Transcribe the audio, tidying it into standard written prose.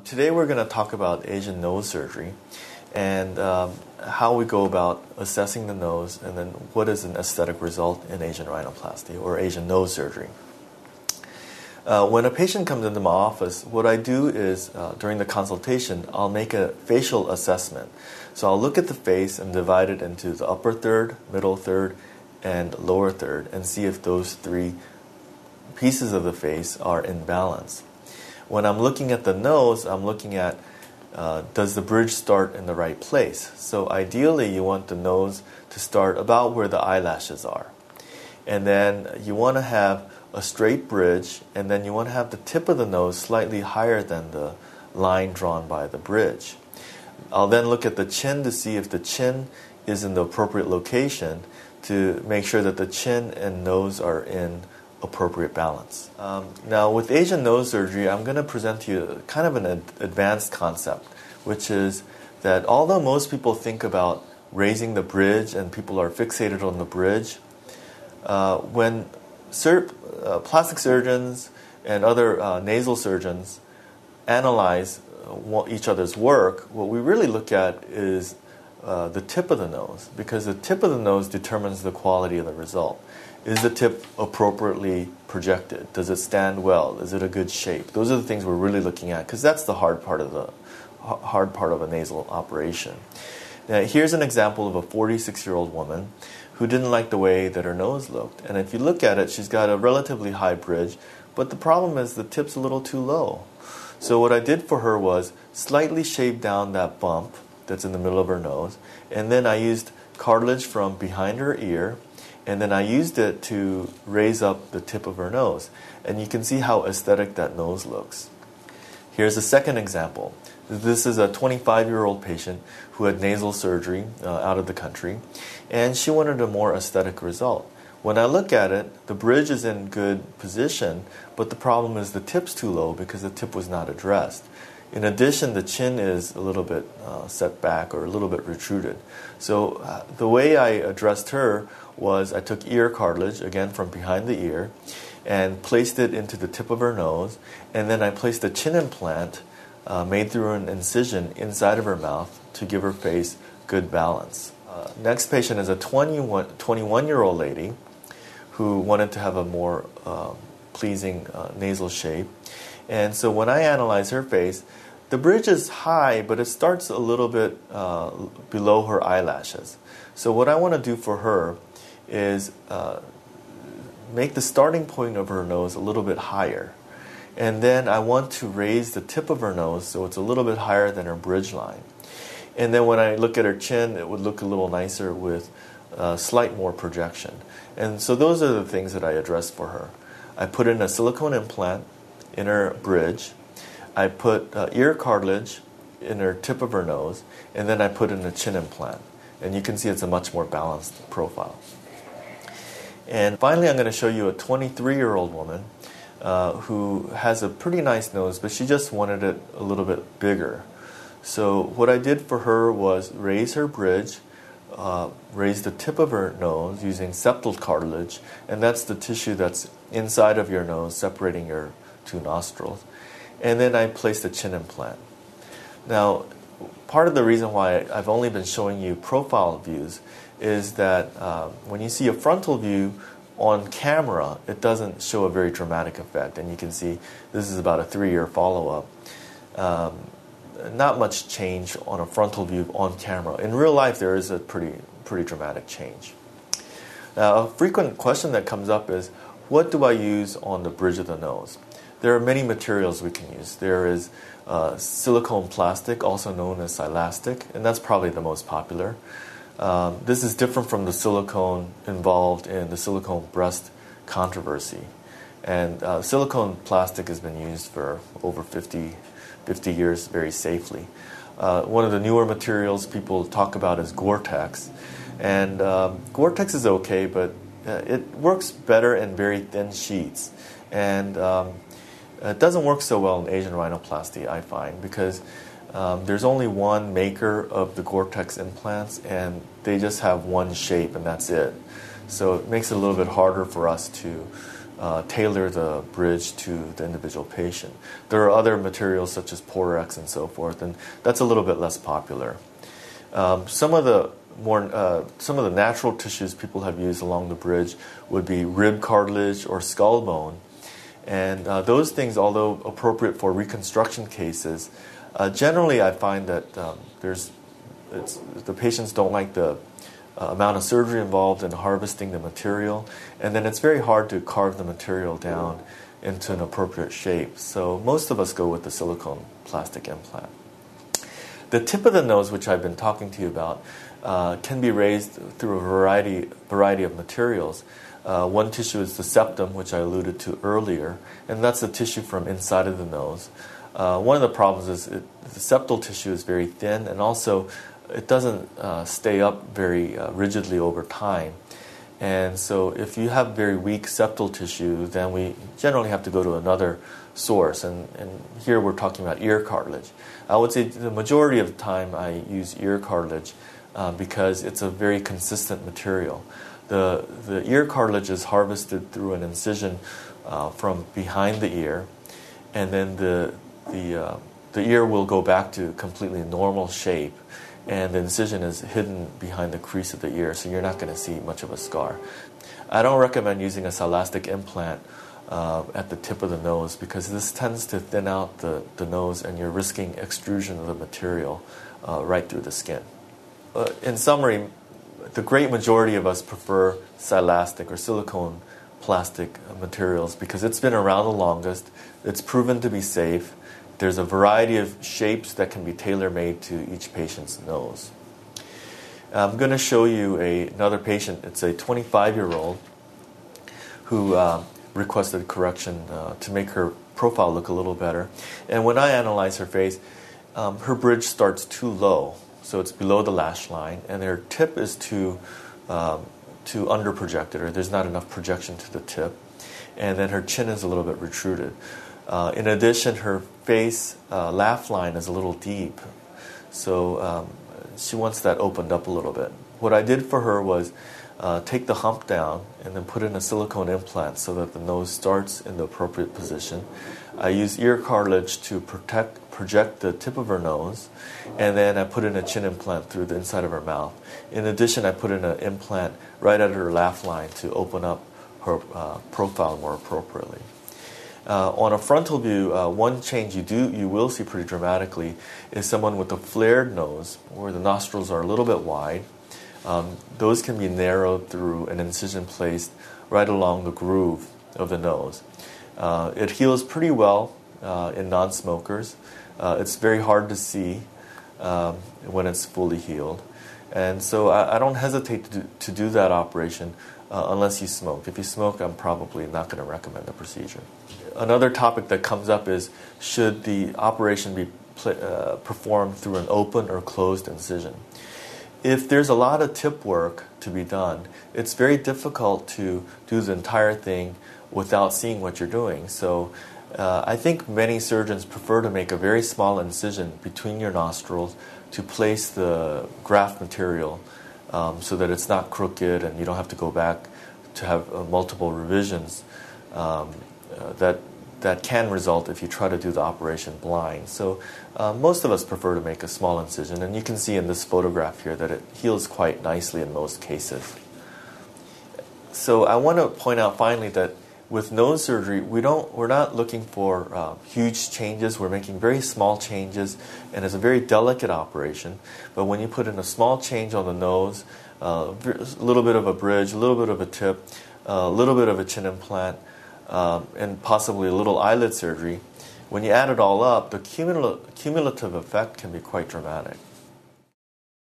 Today we're going to talk about Asian nose surgery and how we go about assessing the nose and then what is an aesthetic result in Asian rhinoplasty or Asian nose surgery. When a patient comes into my office, what I do is during the consultation, I'll make a facial assessment. So I'll look at the face and divide it into the upper third, middle third, and lower third and see if those three pieces of the face are in balance. When I'm looking at the nose, I'm looking at does the bridge start in the right place? So ideally, you want the nose to start about where the eyelashes are. And then you want to have a straight bridge, and then you want to have the tip of the nose slightly higher than the line drawn by the bridge. I'll then look at the chin to see if the chin is in the appropriate location to make sure that the chin and nose are in appropriate balance. Now with Asian nose surgery, I'm going to present to you kind of an advanced concept, which is that although most people think about raising the bridge and people are fixated on the bridge, when plastic surgeons and other nasal surgeons analyze each other's work, what we really look at is the tip of the nose, because the tip of the nose determines the quality of the result. Is the tip appropriately projected? Does it stand well? Is it a good shape? Those are the things we're really looking at, because that's the hard part of a nasal operation. Now, here's an example of a 46-year-old woman who didn't like the way that her nose looked. And if you look at it, she's got a relatively high bridge, but the problem is the tip's a little too low. So what I did for her was slightly shave down that bump that's in the middle of her nose, and then I used cartilage from behind her ear, and then I used it to raise up the tip of her nose. And you can see how aesthetic that nose looks. Here's a second example. This is a 25-year-old patient who had nasal surgery out of the country, and she wanted a more aesthetic result. When I look at it, the bridge is in good position, but the problem is the tip's too low because the tip was not addressed. In addition, the chin is a little bit set back or a little bit protruded. So the way I addressed her was I took ear cartilage, again from behind the ear, and placed it into the tip of her nose, and then I placed a chin implant made through an incision inside of her mouth to give her face good balance. Next patient is a 21-year-old lady who wanted to have a more pleasing nasal shape. And so when I analyze her face, the bridge is high, but it starts a little bit below her eyelashes. So what I want to do for her is make the starting point of her nose a little bit higher. And then I want to raise the tip of her nose so it's a little bit higher than her bridge line. And then when I look at her chin, it would look a little nicer with slight more projection. And so those are the things that I addressed for her. I put in a silicone implant in her bridge. I put ear cartilage in her tip of her nose, and then I put in a chin implant. And you can see it's a much more balanced profile. And finally, I'm going to show you a 23-year-old woman who has a pretty nice nose, but she just wanted it a little bit bigger. So what I did for her was raise her bridge, raise the tip of her nose using septal cartilage, and that's the tissue that's inside of your nose, separating your two nostrils. And then I placed a chin implant. Now, part of the reason why I've only been showing you profile views is that when you see a frontal view on camera, it doesn't show a very dramatic effect. And you can see this is about a 3-year follow-up. Not much change on a frontal view on camera. In real life, there is a pretty dramatic change. Now, a frequent question that comes up is, what do I use on the bridge of the nose? There are many materials we can use. There is silicone plastic, also known as silastic, and that's probably the most popular. This is different from the silicone involved in the silicone breast controversy. And silicone plastic has been used for over 50 years very safely. One of the newer materials people talk about is Gore-Tex. And Gore-Tex is okay, but it works better in very thin sheets. And it doesn't work so well in Asian rhinoplasty, I find, because there's only one maker of the Gore-Tex implants, and they just have one shape, and that's it. So it makes it a little bit harder for us to tailor the bridge to the individual patient. There are other materials such as Porex and so forth, and that's a little bit less popular. Some of the natural tissues people have used along the bridge would be rib cartilage or skull bone. And those things, although appropriate for reconstruction cases, generally I find that the patients don't like the amount of surgery involved in harvesting the material, and then it's very hard to carve the material down into an appropriate shape. So most of us go with the silicone plastic implant. The tip of the nose, which I've been talking to you about, can be raised through a variety of materials. One tissue is the septum, which I alluded to earlier, and that's the tissue from inside of the nose. One of the problems is the septal tissue is very thin, and also it doesn't stay up very rigidly over time. And so if you have very weak septal tissue, then we generally have to go to another source. And here we're talking about ear cartilage. I would say the majority of the time I use ear cartilage because it's a very consistent material. The ear cartilage is harvested through an incision from behind the ear, and then the ear will go back to completely normal shape, and the incision is hidden behind the crease of the ear, so you're not going to see much of a scar. I don't recommend using a silastic implant at the tip of the nose because this tends to thin out the nose, and you're risking extrusion of the material right through the skin. In summary, the great majority of us prefer silastic or silicone plastic materials because it's been around the longest, it's proven to be safe, there's a variety of shapes that can be tailor-made to each patient's nose. I'm going to show you another patient. It's a 25-year-old who requested correction to make her profile look a little better. And when I analyze her face, her bridge starts too low. So it's below the lash line, and her tip is too under-projected, or there's not enough projection to the tip. And then her chin is a little bit retruded. In addition, her face laugh line is a little deep. So she wants that opened up a little bit. What I did for her was take the hump down and then put in a silicone implant so that the nose starts in the appropriate position. I use ear cartilage to project the tip of her nose, and then I put in a chin implant through the inside of her mouth. In addition, I put in an implant right at her laugh line to open up her profile more appropriately. On a frontal view, one change you will see pretty dramatically is someone with a flared nose, where the nostrils are a little bit wide. Those can be narrowed through an incision placed right along the groove of the nose. It heals pretty well in non-smokers. It's very hard to see when it's fully healed. And so I don't hesitate to do that operation unless you smoke. If you smoke, I'm probably not going to recommend the procedure. Another topic that comes up is, should the operation be performed through an open or closed incision? If there's a lot of tip work to be done, it's very difficult to do the entire thing without seeing what you're doing. So I think many surgeons prefer to make a very small incision between your nostrils to place the graft material so that it's not crooked and you don't have to go back to have multiple revisions that can result if you try to do the operation blind. So most of us prefer to make a small incision, and you can see in this photograph here that it heals quite nicely in most cases. So I want to point out finally that with nose surgery, we're not looking for huge changes. We're making very small changes, and it's a very delicate operation. But when you put in a small change on the nose, a little bit of a bridge, a little bit of a tip, a little bit of a chin implant, and possibly a little eyelid surgery, when you add it all up, the cumulative effect can be quite dramatic.